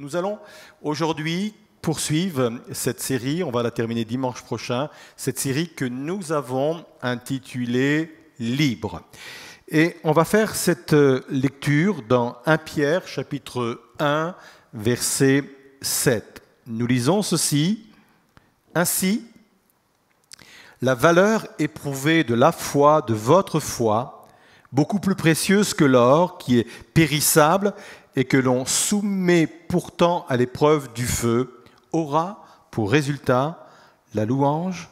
Nous allons aujourd'hui poursuivre cette série, on va la terminer dimanche prochain, cette série que nous avons intitulée « Libre ». Et on va faire cette lecture dans 1 Pierre, chapitre 1, verset 7. Nous lisons ceci. « Ainsi, la valeur éprouvée de la foi, de votre foi, beaucoup plus précieuse que l'or, qui est périssable et que l'on soumet pourtant à l'épreuve du feu, aura pour résultat la louange,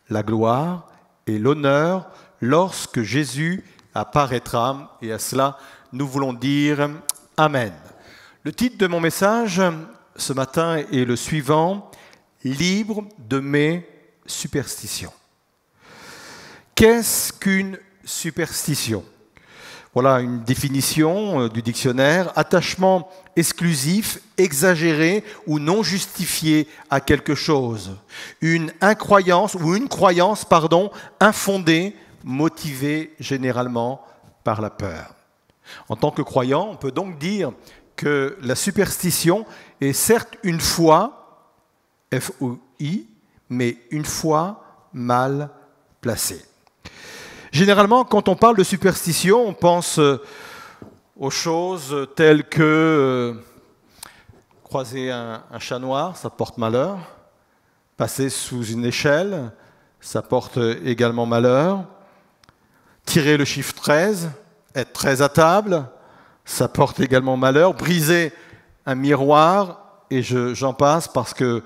la gloire et l'honneur lorsque Jésus apparaîtra. Et à cela, nous voulons dire Amen. Le titre de mon message ce matin est le suivant, « Libre de mes superstitions ». Qu'est-ce qu'une superstition ? Voilà une définition du dictionnaire. Attachement exclusif, exagéré ou non justifié à quelque chose. Une incroyance ou une croyance, infondée, motivée généralement par la peur. En tant que croyant, on peut donc dire que la superstition est certes une foi, F-O-I, mais une foi mal placée. Généralement, quand on parle de superstition, on pense aux choses telles que croiser un chat noir, ça porte malheur. Passer sous une échelle, ça porte également malheur. Tirer le chiffre 13, être 13 à table, ça porte également malheur. Briser un miroir, et j'en passe parce que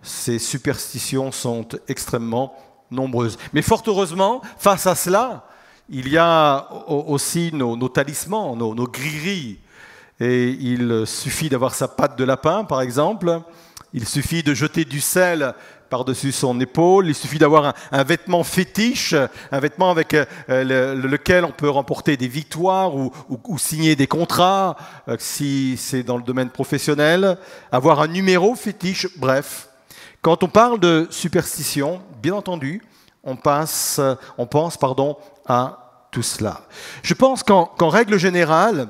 ces superstitions sont extrêmement nombreuses. Mais fort heureusement, face à cela, il y a aussi nos talismans, nos grilleries. Et il suffit d'avoir sa patte de lapin, par exemple. Il suffit de jeter du sel par-dessus son épaule. Il suffit d'avoir un vêtement fétiche, un vêtement avec lequel on peut remporter des victoires ou signer des contrats, si c'est dans le domaine professionnel. Avoir un numéro fétiche, bref. Quand on parle de superstition, bien entendu, on pense à tout cela. Je pense qu'en règle générale,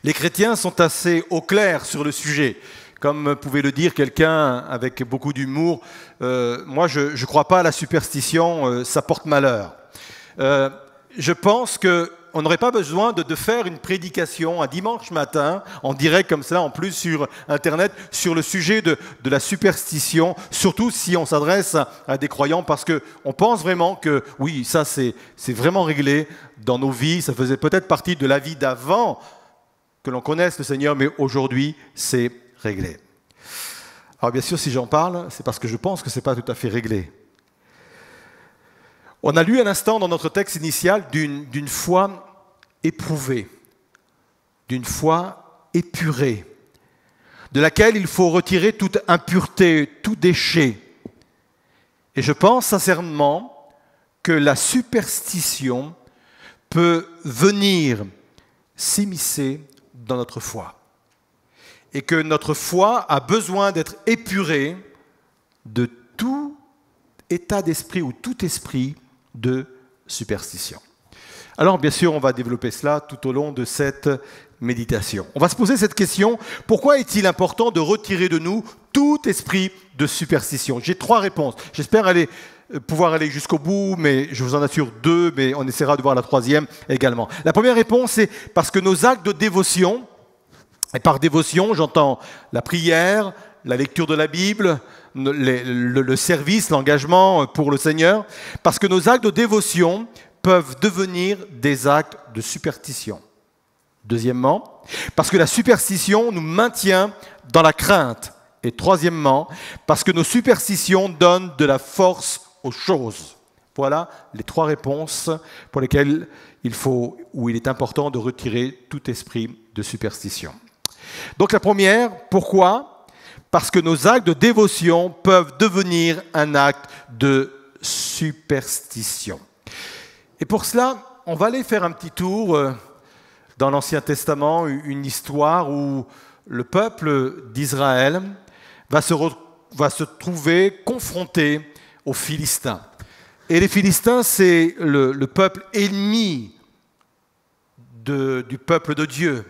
les chrétiens sont assez au clair sur le sujet. Comme pouvait le dire quelqu'un avec beaucoup d'humour, moi je ne crois pas à la superstition, ça porte malheur. Je pense qu'on n'aurait pas besoin de faire une prédication un dimanche matin, en direct comme ça, en plus sur Internet, sur le sujet de la superstition, surtout si on s'adresse à des croyants, parce qu'on pense vraiment que, oui, ça c'est vraiment réglé dans nos vies, ça faisait peut-être partie de la vie d'avant que l'on connaisse le Seigneur, mais aujourd'hui, c'est réglé. Alors bien sûr, si j'en parle, c'est parce que je pense que ce n'est pas tout à fait réglé. On a lu un instant dans notre texte initial d'une foi éprouvée, d'une foi épurée, de laquelle il faut retirer toute impureté, tout déchet. Et je pense sincèrement que la superstition peut venir s'immiscer dans notre foi. Et que notre foi a besoin d'être épurée de tout état d'esprit ou tout esprit de superstition. Alors bien sûr, on va développer cela tout au long de cette méditation. On va se poser cette question, pourquoi est-il important de retirer de nous tout esprit de superstition ? J'ai 3 réponses. J'espère pouvoir aller jusqu'au bout, mais je vous en assure 2, mais on essaiera de voir la 3e également. La première réponse, c'est parce que nos actes de dévotion, et par dévotion, j'entends la prière, la lecture de la Bible, le service, l'engagement pour le Seigneur, parce que nos actes de dévotion peuvent devenir des actes de superstition. Deuxièmement, parce que la superstition nous maintient dans la crainte. Et troisièmement, parce que nos superstitions donnent de la force aux choses. Voilà les 3 réponses pour lesquelles il est important de retirer tout esprit de superstition. Donc la première, pourquoi ? Parce que nos actes de dévotion peuvent devenir un acte de superstition. Et pour cela, on va aller faire un petit tour dans l'Ancien Testament, une histoire où le peuple d'Israël va se trouver confronté aux Philistins. Et les Philistins, c'est le peuple ennemi du peuple de Dieu.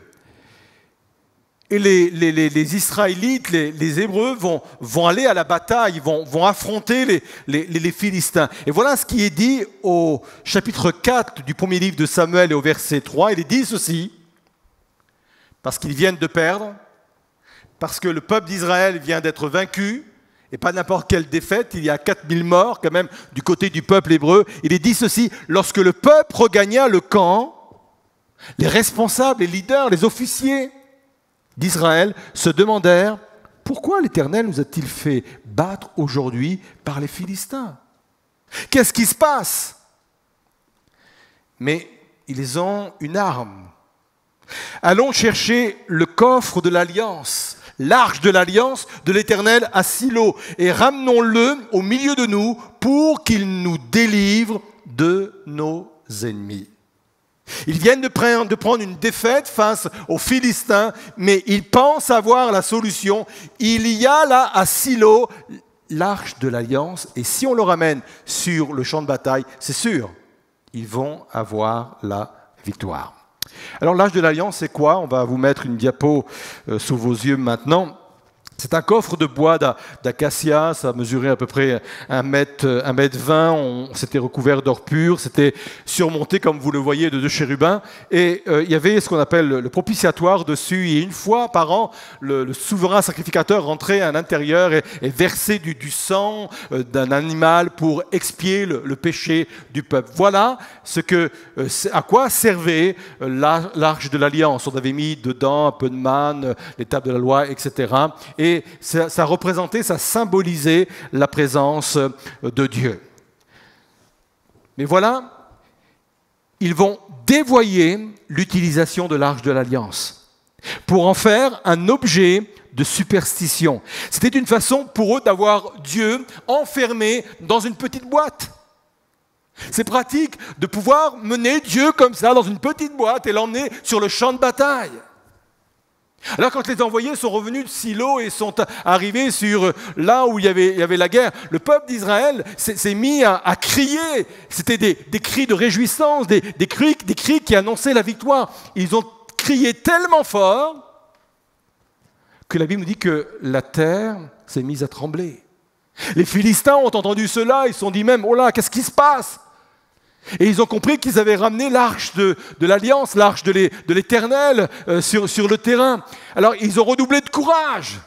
Et les Israélites, les Hébreux vont aller à la bataille, vont affronter les Philistins. Et voilà ce qui est dit au chapitre 4 du premier livre de Samuel et au verset 3. Il est dit ceci, parce qu'ils viennent de perdre, parce que le peuple d'Israël vient d'être vaincu, et pas n'importe quelle défaite, il y a 4000 morts quand même du côté du peuple hébreu. Il est dit ceci, lorsque le peuple regagna le camp, les responsables, les leaders, les officiers d'Israël se demandèrent « Pourquoi l'Éternel nous a-t-il fait battre aujourd'hui par les Philistins? Qu'est-ce qui se passe ?» Mais ils ont une arme. « Allons chercher le coffre de l'Alliance, l'arche de l'Alliance de l'Éternel à Silo, et ramenons-le au milieu de nous pour qu'il nous délivre de nos ennemis. » Ils viennent de prendre une défaite face aux Philistins, mais ils pensent avoir la solution. Il y a là à Silo l'arche de l'Alliance, et si on le ramène sur le champ de bataille, c'est sûr, ils vont avoir la victoire. Alors l'arche de l'Alliance, c'est quoi? On va vous mettre une diapo sous vos yeux maintenant. C'est un coffre de bois d'acacia, ça mesurait à peu près 1,20 m, on s'était recouvert d'or pur, c'était surmonté, comme vous le voyez, de 2 chérubins, et il y avait ce qu'on appelle le propitiatoire dessus, et une fois par an, le souverain sacrificateur rentrait à l'intérieur et versait du sang d'un animal pour expier le péché du peuple. Voilà à quoi servait l'arche de l'Alliance. On avait mis dedans un peu de manne, les tables de la loi, etc., et ça représentait, ça symbolisait la présence de Dieu. Mais voilà, ils vont dévoyer l'utilisation de l'arche de l'Alliance pour en faire un objet de superstition. C'était une façon pour eux d'avoir Dieu enfermé dans une petite boîte. C'est pratique de pouvoir mener Dieu comme ça dans une petite boîte et l'emmener sur le champ de bataille. Alors quand les envoyés sont revenus de Silo et sont arrivés sur là où il y avait la guerre, le peuple d'Israël s'est mis à crier. C'était des cris de réjouissance, des cris qui annonçaient la victoire. Ils ont crié tellement fort que la Bible nous dit que la terre s'est mise à trembler. Les Philistins ont entendu cela, ils se sont dit même « Oh là, qu'est-ce qui se passe ?» Et ils ont compris qu'ils avaient ramené l'arche de l'Alliance, l'arche de l'Éternel sur le terrain. Alors ils ont redoublé de courage.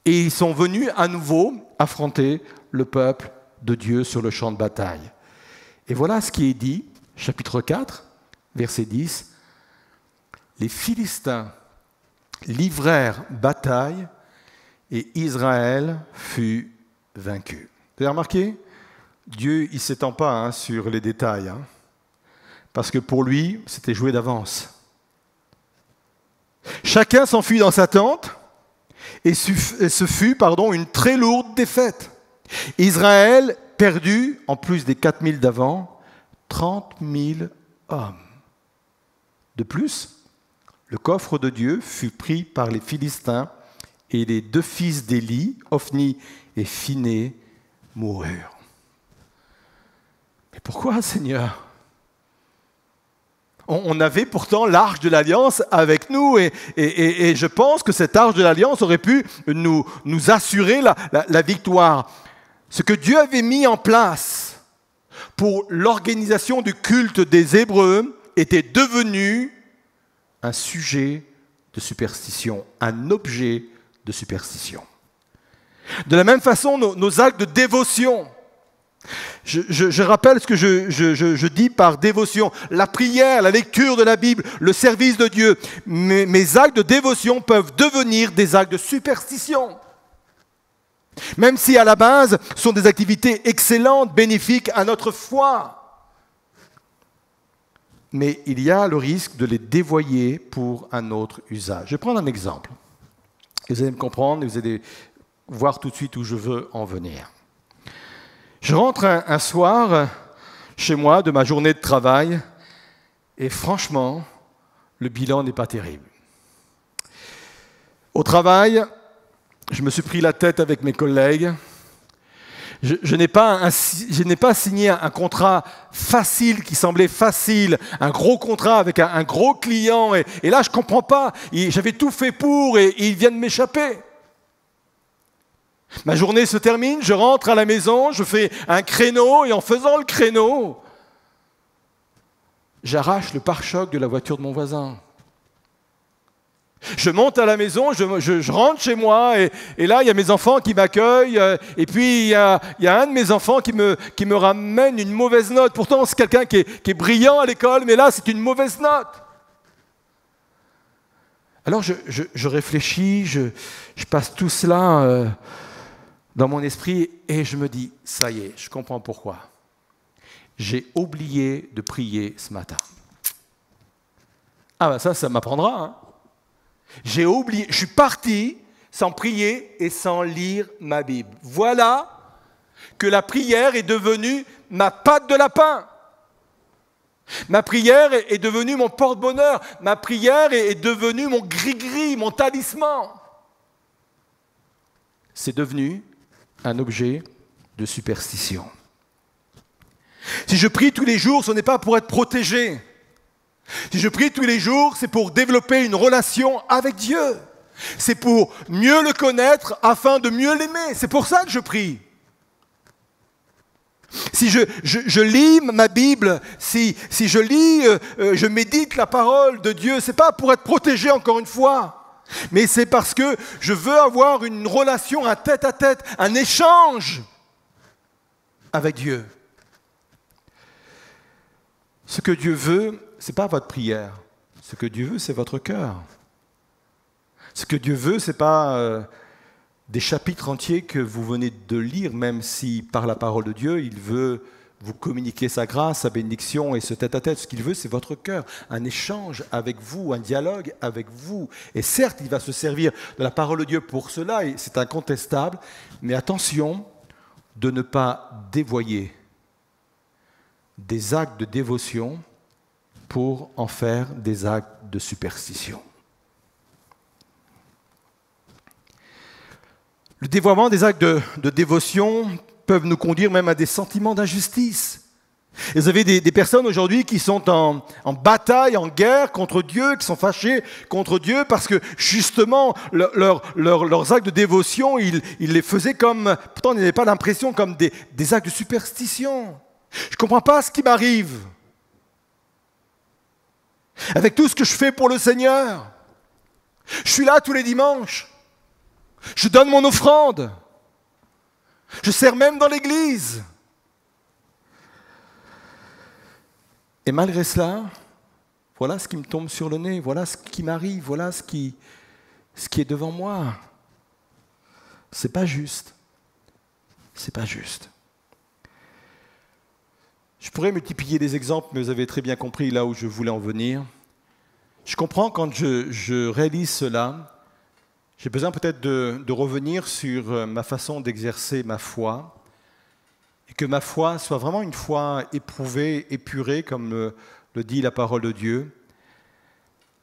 Et ils sont venus à nouveau affronter le peuple de Dieu sur le champ de bataille. Et voilà ce qui est dit, chapitre 4, verset 10. Les Philistins livrèrent bataille et Israël fut vaincu. Vous avez remarqué ? Dieu, il ne s'étend pas sur les détails, parce que pour lui, c'était joué d'avance. Chacun s'enfuit dans sa tente, et ce fut une très lourde défaite. Israël perdu, en plus des 4000 d'avant, 30 000 hommes. De plus, le coffre de Dieu fut pris par les Philistins, et les 2 fils d'Éli, Ophni et Phiné, moururent. Mais pourquoi, Seigneur? On avait pourtant l'arche de l'Alliance avec nous et je pense que cette arche de l'Alliance aurait pu nous assurer la victoire. Ce que Dieu avait mis en place pour l'organisation du culte des Hébreux était devenu un sujet de superstition, un objet de superstition. De la même façon, nos actes de dévotion. Je rappelle ce que je dis par dévotion. La prière, la lecture de la Bible, le service de Dieu. Mes actes de dévotion peuvent devenir des actes de superstition. Même si à la base, ce sont des activités excellentes, bénéfiques à notre foi. Mais il y a le risque de les dévoyer pour un autre usage. Je vais prendre un exemple. Vous allez me comprendre et vous allez voir tout de suite où je veux en venir. Je rentre un soir chez moi de ma journée de travail et franchement, le bilan n'est pas terrible. Au travail, je me suis pris la tête avec mes collègues. Je n'ai pas signé un contrat facile qui semblait facile, un gros contrat avec un gros client. Et là, je ne comprends pas. J'avais tout fait pour et ils viennent m'échapper. Ma journée se termine, je rentre à la maison, je fais un créneau et en faisant le créneau, j'arrache le pare-choc de la voiture de mon voisin. Je monte à la maison, je rentre chez moi et là, il y a mes enfants qui m'accueillent et puis il y a un de mes enfants qui me ramène une mauvaise note. Pourtant, c'est quelqu'un qui est brillant à l'école, mais là, c'est une mauvaise note. Alors, je réfléchis, je passe tout cela dans mon esprit et je me dis, ça y est, je comprends pourquoi. J'ai oublié de prier ce matin. Ah ben ça m'apprendra, hein. J'ai oublié, je suis parti sans prier et sans lire ma Bible. Voilà que la prière est devenue ma patte de lapin. Ma prière est devenue mon porte-bonheur. Ma prière est devenue mon gris-gris, mon talisman. C'est devenu un objet de superstition. Si je prie tous les jours, ce n'est pas pour être protégé. Si je prie tous les jours, c'est pour développer une relation avec Dieu. C'est pour mieux le connaître afin de mieux l'aimer. C'est pour ça que je prie. Si je lis ma Bible, si je lis, je médite la parole de Dieu, ce n'est pas pour être protégé encore une fois, mais c'est parce que je veux avoir une relation, un tête-à-tête, un échange avec Dieu. Ce que Dieu veut, ce n'est pas votre prière. Ce que Dieu veut, c'est votre cœur. Ce que Dieu veut, ce n'est pas des chapitres entiers que vous venez de lire, même si par la parole de Dieu, il veut vous communiquer sa grâce, sa bénédiction et ce tête-à-tête. Ce qu'il veut, c'est votre cœur, un échange avec vous, un dialogue avec vous. Et certes, il va se servir de la parole de Dieu pour cela, et c'est incontestable, mais attention de ne pas dévoyer des actes de dévotion pour en faire des actes de superstition. Le dévoiement des actes de dévotion peuvent nous conduire même à des sentiments d'injustice. Et vous avez des personnes aujourd'hui qui sont en bataille, en guerre contre Dieu, qui sont fâchées contre Dieu parce que justement leurs actes de dévotion, ils les faisaient comme, pourtant ils n'avaient pas l'impression comme des actes de superstition. Je ne comprends pas ce qui m'arrive. Avec tout ce que je fais pour le Seigneur, je suis là tous les dimanches. Je donne mon offrande. Je sers même dans l'église. Et malgré cela, voilà ce qui me tombe sur le nez, voilà ce qui m'arrive, voilà ce qui est devant moi. C'est pas juste. C'est pas juste. Je pourrais multiplier des exemples, mais vous avez très bien compris là où je voulais en venir. Je comprends quand je réalise cela, j'ai besoin peut-être de revenir sur ma façon d'exercer ma foi et que ma foi soit vraiment une foi éprouvée, épurée, comme le dit la parole de Dieu,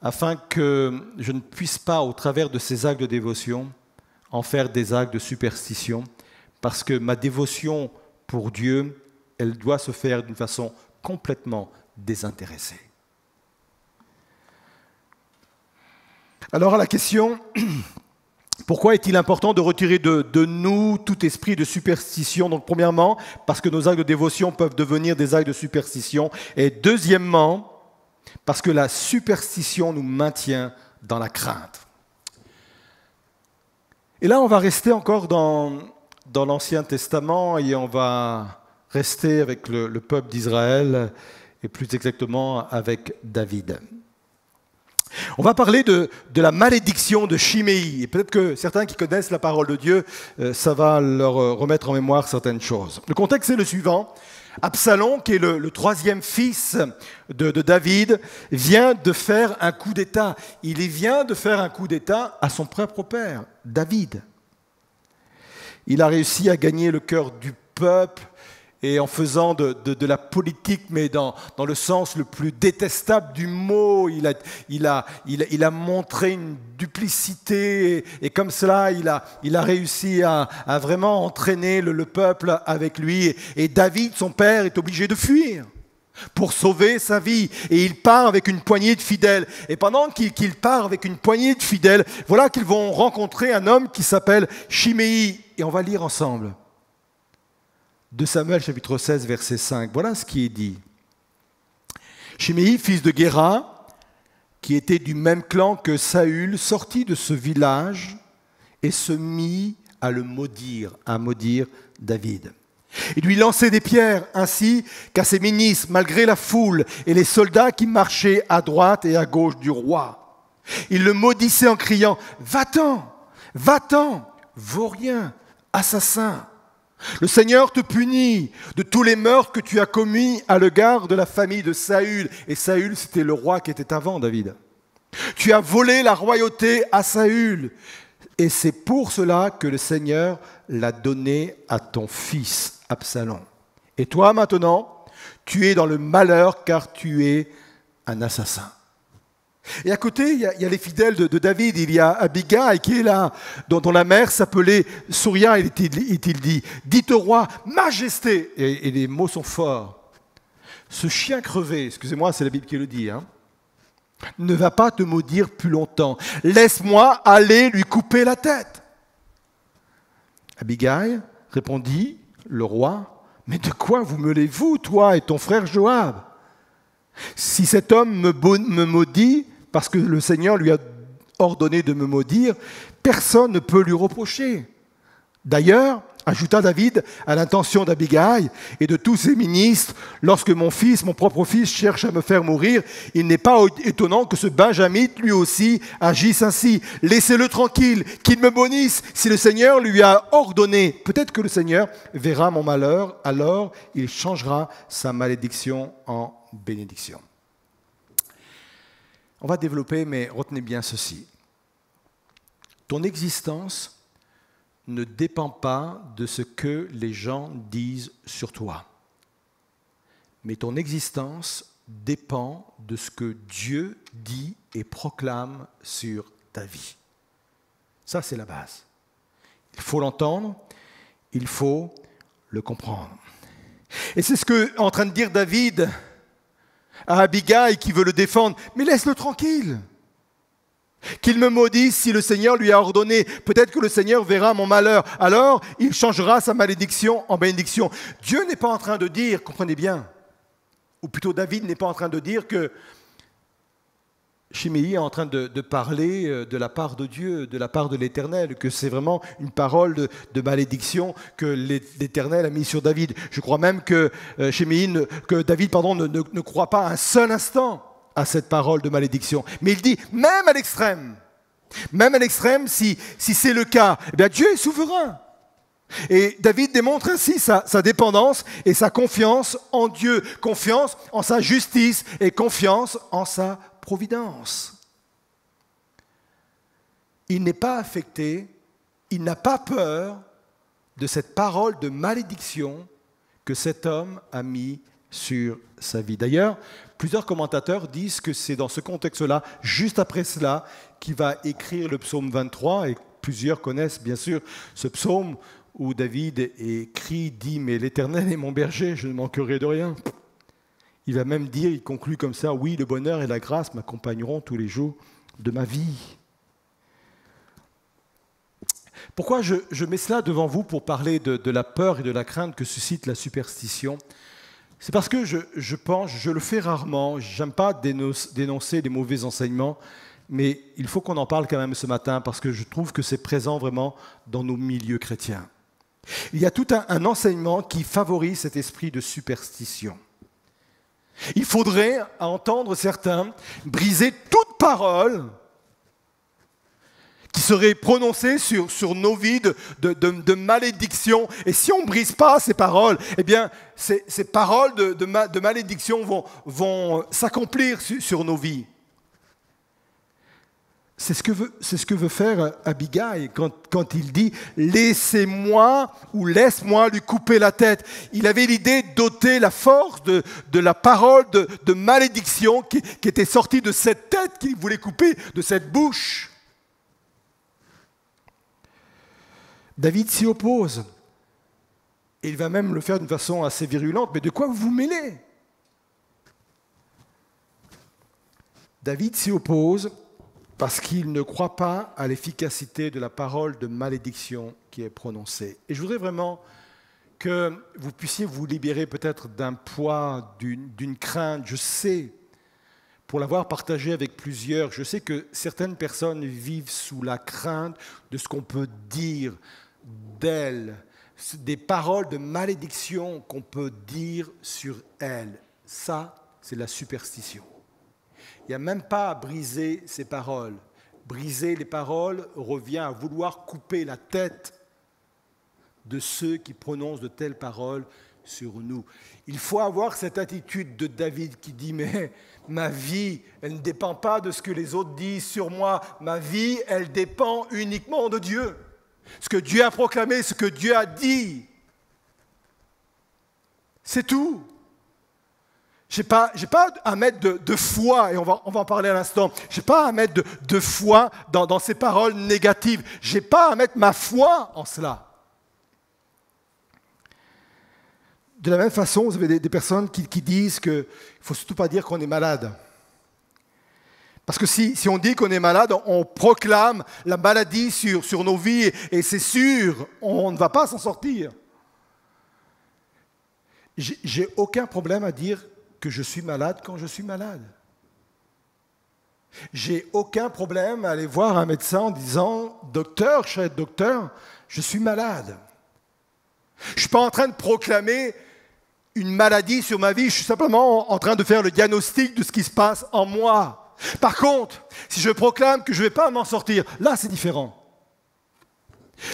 afin que je ne puisse pas, au travers de ces actes de dévotion, en faire des actes de superstition, parce que ma dévotion pour Dieu, elle doit se faire d'une façon complètement désintéressée. Alors à la question, pourquoi est-il important de retirer de nous tout esprit de superstition? Donc premièrement, parce que nos actes de dévotion peuvent devenir des actes de superstition. Et deuxièmement, parce que la superstition nous maintient dans la crainte. Et là, on va rester encore dans l'Ancien Testament et on va rester avec le peuple d'Israël et plus exactement avec David. On va parler de la malédiction de Chiméi. Et peut-être que certains qui connaissent la parole de Dieu, ça va leur remettre en mémoire certaines choses. Le contexte est le suivant. Absalom, qui est le troisième fils de David, vient de faire un coup d'État. Il vient de faire un coup d'État à son propre père, David. Il a réussi à gagner le cœur du peuple et en faisant de la politique, mais dans le sens le plus détestable du mot. Il a montré une duplicité, et comme cela, il a réussi à vraiment entraîner le peuple avec lui. Et David, son père, est obligé de fuir pour sauver sa vie. Et il part avec une poignée de fidèles. Et pendant qu'il part avec une poignée de fidèles, voilà qu'ils vont rencontrer un homme qui s'appelle Chiméi. Et on va lire ensemble. 2 Samuel chapitre 16, verset 5. Voilà ce qui est dit. Chiméi, fils de Guéra, qui était du même clan que Saül, sortit de ce village et se mit à maudire David. Il lui lançait des pierres ainsi qu'à ses ministres, malgré la foule et les soldats qui marchaient à droite et à gauche du roi. Il le maudissait en criant « Va-t'en, va-t'en, vaurien, assassin ! Le Seigneur te punit de tous les meurtres que tu as commis à l'égard de la famille de Saül. » Et Saül, c'était le roi qui était avant David. « Tu as volé la royauté à Saül. Et c'est pour cela que le Seigneur l'a donné à ton fils Absalom. Et toi maintenant, tu es dans le malheur car tu es un assassin. » Et à côté, il y a les fidèles de David. Il y a Abigail qui est là, dont la mère s'appelait Souria. Il dit « Dites au roi, majesté !» Et les mots sont forts. « Ce chien crevé, excusez-moi, c'est la Bible qui le dit, ne va pas te maudire plus longtemps. Laisse-moi aller lui couper la tête. » Abigail répondit, le roi, « Mais de quoi vous mêlez-vous, toi et ton frère Joab? Si cet homme me maudit, parce que le Seigneur lui a ordonné de me maudire, personne ne peut lui reprocher. D'ailleurs, ajouta David à l'intention d'Abigail et de tous ses ministres, lorsque mon propre fils, cherche à me faire mourir, il n'est pas étonnant que ce Benjamite, lui aussi, agisse ainsi. Laissez-le tranquille, qu'il me bénisse, si le Seigneur lui a ordonné. Peut-être que le Seigneur verra mon malheur, alors il changera sa malédiction en bénédiction. On va développer, mais retenez bien ceci. Ton existence ne dépend pas de ce que les gens disent sur toi. Mais ton existence dépend de ce que Dieu dit et proclame sur ta vie. Ça, c'est la base. Il faut l'entendre, il faut le comprendre. Et c'est ce qu'est en train de dire David à Abigail qui veut le défendre. Mais laisse-le tranquille. Qu'il me maudisse si le Seigneur lui a ordonné. Peut-être que le Seigneur verra mon malheur. Alors, il changera sa malédiction en bénédiction. Dieu n'est pas en train de dire, comprenez bien, ou plutôt David n'est pas en train de dire que Chiméi est en train de parler de la part de Dieu, de la part de l'Éternel, que c'est vraiment une parole de malédiction que l'Éternel a mise sur David. Je crois même que David ne croit pas un seul instant à cette parole de malédiction. Mais il dit, même à l'extrême, si c'est le cas, eh bien Dieu est souverain. Et David démontre ainsi sa dépendance et sa confiance en Dieu, confiance en sa justice et confiance en sa providence. Il n'est pas affecté, il n'a pas peur de cette parole de malédiction que cet homme a mis sur sa vie. D'ailleurs, plusieurs commentateurs disent que c'est dans ce contexte-là, juste après cela, qu'il va écrire le psaume 23, et plusieurs connaissent bien sûr ce psaume où David dit « Mais l'Éternel est mon berger, je ne manquerai de rien ». Il va même dire, il conclut comme ça, « Oui, le bonheur et la grâce m'accompagneront tous les jours de ma vie ». Pourquoi je mets cela devant vous pour parler de la peur et de la crainte que suscite la superstition? C'est parce que je le fais rarement, je n'aime pas dénoncer des mauvais enseignements, mais il faut qu'on en parle quand même ce matin parce que je trouve que c'est présent vraiment dans nos milieux chrétiens. Il y a tout un enseignement qui favorise cet esprit de superstition. Il faudrait, à entendre certains, briser toute parole qui serait prononcée sur nos vies de malédiction. Et si on ne brise pas ces paroles, eh bien, ces paroles de malédiction vont s'accomplir sur nos vies. C'est ce que veut faire Abigail quand il dit « laissez-moi ou laisse-moi lui couper la tête ». Il avait l'idée d'ôter la force de la parole de malédiction qui était sortie de cette tête qu'il voulait couper, de cette bouche. David s'y oppose. Et il va même le faire d'une façon assez virulente. Mais de quoi vous vous mêlez? David s'y oppose parce qu'il ne croit pas à l'efficacité de la parole de malédiction qui est prononcée. Et je voudrais vraiment que vous puissiez vous libérer peut-être d'un poids, d'une crainte. Je sais, pour l'avoir partagé avec plusieurs, je sais que certaines personnes vivent sous la crainte de ce qu'on peut dire d'elles, des paroles de malédiction qu'on peut dire sur elles. Ça, c'est la superstition. Il n'y a même pas à briser ces paroles. Briser les paroles revient à vouloir couper la tête de ceux qui prononcent de telles paroles sur nous. Il faut avoir cette attitude de David qui dit « Mais ma vie, elle ne dépend pas de ce que les autres disent sur moi. Ma vie, elle dépend uniquement de Dieu. Ce que Dieu a proclamé, ce que Dieu a dit. C'est tout. Je n'ai pas à mettre de foi, et on va en parler à l'instant, je n'ai pas à mettre de foi dans ces paroles négatives. Je n'ai pas à mettre ma foi en cela. De la même façon, vous avez des personnes qui disent qu'il ne faut surtout pas dire qu'on est malade. Parce que si on dit qu'on est malade, on proclame la maladie sur nos vies, et c'est sûr, on ne va pas s'en sortir. J'ai aucun problème à dire que je suis malade quand je suis malade. J'ai aucun problème à aller voir un médecin en disant « Docteur, cher docteur, je suis malade ». Je ne suis pas en train de proclamer une maladie sur ma vie, je suis simplement en train de faire le diagnostic de ce qui se passe en moi. Par contre, si je proclame que je ne vais pas m'en sortir, là c'est différent.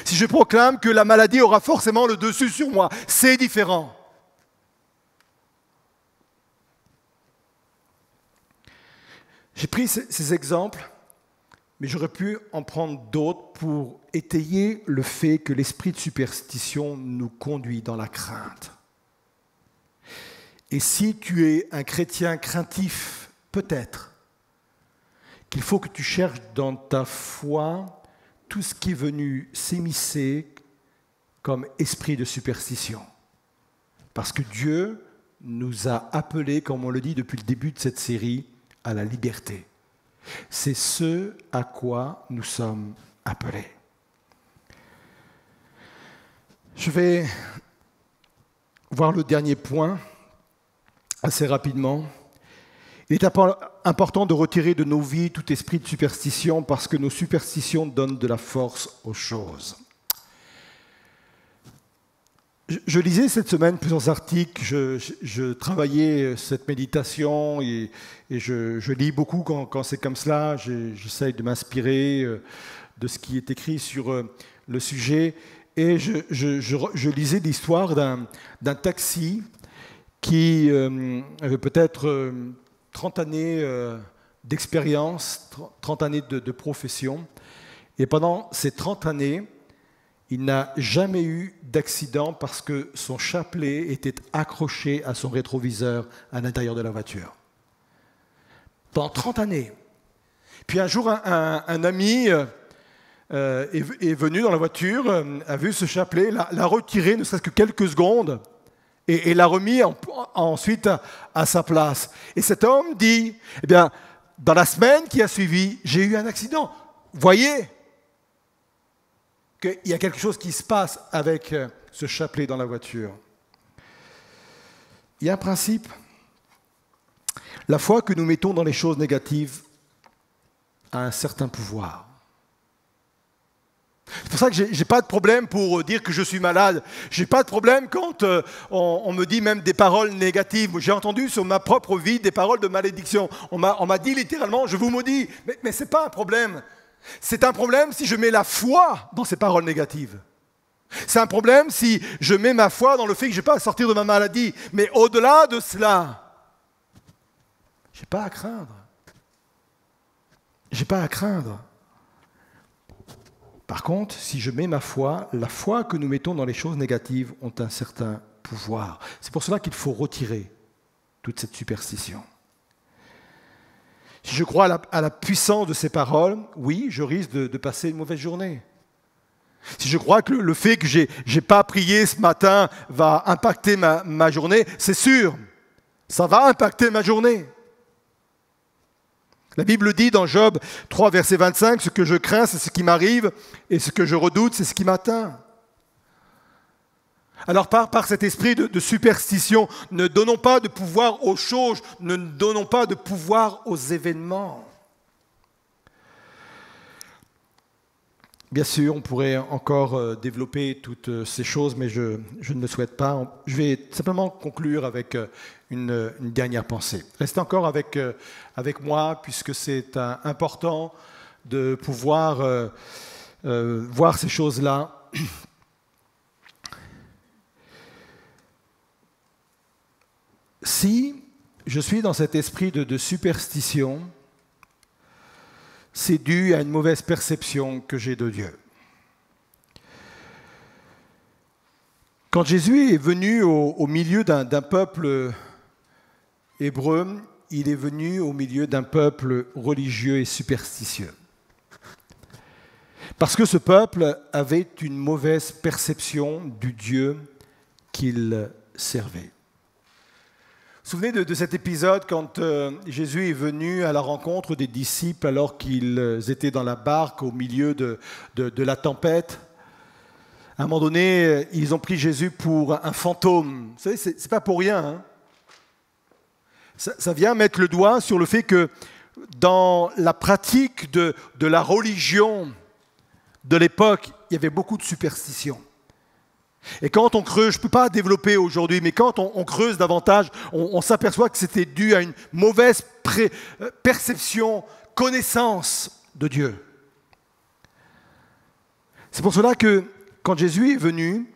Si je proclame que la maladie aura forcément le dessus sur moi, c'est différent. J'ai pris ces exemples, mais j'aurais pu en prendre d'autres pour étayer le fait que l'esprit de superstition nous conduit dans la crainte. Et si tu es un chrétien craintif, peut-être qu'il faut que tu cherches dans ta foi tout ce qui est venu s'émisser comme esprit de superstition. Parce que Dieu nous a appelés, comme on le dit depuis le début de cette série, à la liberté. C'est ce à quoi nous sommes appelés. Je vais voir le dernier point assez rapidement. Il est important de retirer de nos vies tout esprit de superstition parce que nos superstitions donnent de la force aux choses. Je lisais cette semaine plusieurs articles, je travaillais cette méditation et je lis beaucoup quand c'est comme cela, j'essaye de m'inspirer de ce qui est écrit sur le sujet. Et je lisais l'histoire d'un taxi qui avait peut-être 30 années d'expérience, 30 années de profession. Et pendant ces 30 années, il n'a jamais eu d'accident parce que son chapelet était accroché à son rétroviseur à l'intérieur de la voiture. Pendant 30 années. Puis un jour, un ami est venu dans la voiture, a vu ce chapelet, l'a retiré ne serait-ce que quelques secondes et l'a remis ensuite à sa place. Et cet homme dit, eh bien, dans la semaine qui a suivi, j'ai eu un accident. Voyez qu'il y a quelque chose qui se passe avec ce chapelet dans la voiture. Il y a un principe. La foi que nous mettons dans les choses négatives a un certain pouvoir. C'est pour ça que je n'ai pas de problème pour dire que je suis malade. Je n'ai pas de problème quand on me dit même des paroles négatives. J'ai entendu sur ma propre vie des paroles de malédiction. On m'a dit littéralement, je vous maudis. Mais ce n'est pas un problème. C'est un problème si je mets la foi dans ces paroles négatives. C'est un problème si je mets ma foi dans le fait que je n'ai pas à sortir de ma maladie. Mais au-delà de cela, je n'ai pas à craindre. Je n'ai pas à craindre Par contre, si je mets ma foi, la foi que nous mettons dans les choses négatives ont un certain pouvoir. C'est pour cela qu'il faut retirer toute cette superstition. Si je crois à la puissance de ces paroles, oui, je risque de passer une mauvaise journée. Si je crois que le fait que je n'ai pas prié ce matin va impacter ma journée, c'est sûr, ça va impacter ma journée. La Bible dit dans Job 3, verset 25, « Ce que je crains, c'est ce qui m'arrive, et ce que je redoute, c'est ce qui m'atteint. » Alors par cet esprit de superstition, ne donnons pas de pouvoir aux choses, ne donnons pas de pouvoir aux événements. Bien sûr, on pourrait encore développer toutes ces choses, mais je ne le souhaite pas. Je vais simplement conclure avec une dernière pensée. Restez encore avec moi, puisque c'est important de pouvoir voir ces choses-là. Si je suis dans cet esprit de superstition, c'est dû à une mauvaise perception que j'ai de Dieu. Quand Jésus est venu au milieu d'un peuple hébreu, il est venu au milieu d'un peuple religieux et superstitieux. Parce que ce peuple avait une mauvaise perception du Dieu qu'il servait. Vous vous souvenez de cet épisode quand Jésus est venu à la rencontre des disciples alors qu'ils étaient dans la barque au milieu de la tempête. À un moment donné, ils ont pris Jésus pour un fantôme. Vous savez, c'est pas pour rien. Hein. Ça vient mettre le doigt sur le fait que dans la pratique de la religion de l'époque, il y avait beaucoup de superstitions. Et quand on creuse, je ne peux pas développer aujourd'hui, mais quand on creuse davantage, on s'aperçoit que c'était dû à une mauvaise perception, connaissance de Dieu. C'est pour cela que quand Jésus est venu,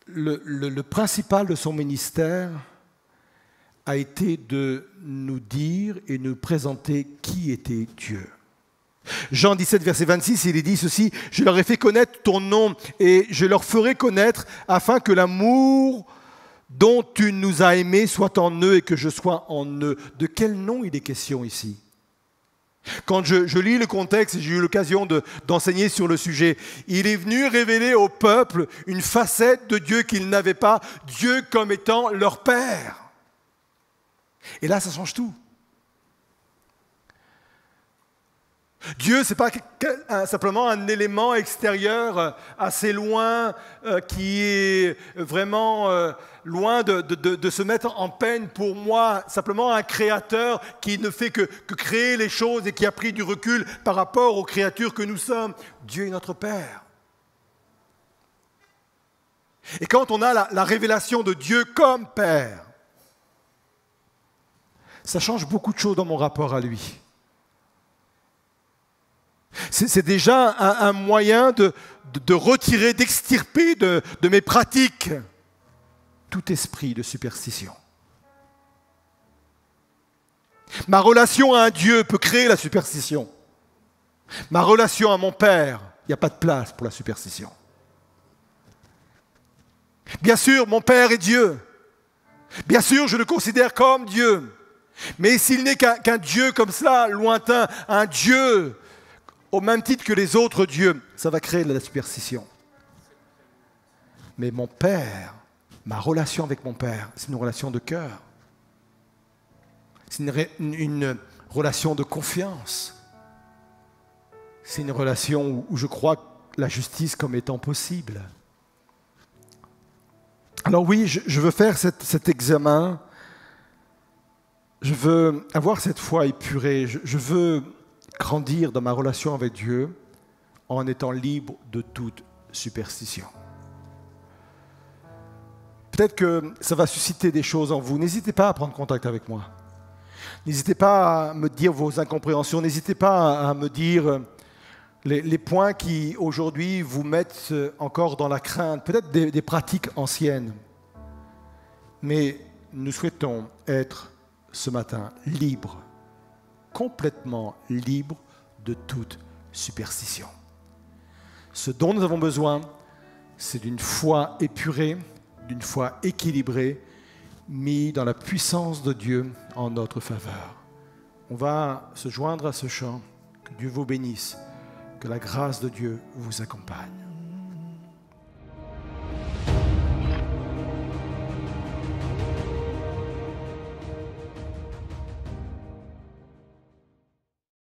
le principal de son ministère a été de nous dire et nous présenter qui était Dieu. Jean 17, verset 26, il est dit ceci, « Je leur ai fait connaître ton nom et je leur ferai connaître afin que l'amour dont tu nous as aimés soit en eux et que je sois en eux. » De quel nom il est question ici? Quand je lis le contexte, et j'ai eu l'occasion d'enseigner sur le sujet, il est venu révéler au peuple une facette de Dieu qu'ils n'avaient pas, Dieu comme étant leur Père. Et là, ça change tout. Dieu, ce n'est pas simplement un élément extérieur assez loin, qui est vraiment loin de se mettre en peine pour moi, simplement un créateur qui ne fait que créer les choses et qui a pris du recul par rapport aux créatures que nous sommes. Dieu est notre Père. Et quand on a la révélation de Dieu comme Père, ça change beaucoup de choses dans mon rapport à lui. C'est déjà un moyen de retirer, d'extirper de mes pratiques tout esprit de superstition. Ma relation à un Dieu peut créer la superstition. Ma relation à mon Père, il n'y a pas de place pour la superstition. Bien sûr, mon Père est Dieu. Bien sûr, je le considère comme Dieu. Mais s'il n'est qu'un Dieu comme cela, lointain, un Dieu au même titre que les autres dieux, ça va créer de la superstition. Mais mon Père, ma relation avec mon Père, c'est une relation de cœur. C'est une relation de confiance. C'est une relation où je crois la justice comme étant possible. Alors oui, je veux faire cet examen. Je veux avoir cette foi épurée. Je veux grandir dans ma relation avec Dieu en étant libre de toute superstition. Peut-être que ça va susciter des choses en vous. N'hésitez pas à prendre contact avec moi. N'hésitez pas à me dire vos incompréhensions. N'hésitez pas à me dire les points qui aujourd'hui vous mettent encore dans la crainte. Peut-être des pratiques anciennes. Mais nous souhaitons être ce matin libres, complètement libre de toute superstition. Ce dont nous avons besoin, c'est d'une foi épurée, d'une foi équilibrée, mise dans la puissance de Dieu en notre faveur. On va se joindre à ce chant. Que Dieu vous bénisse, que la grâce de Dieu vous accompagne.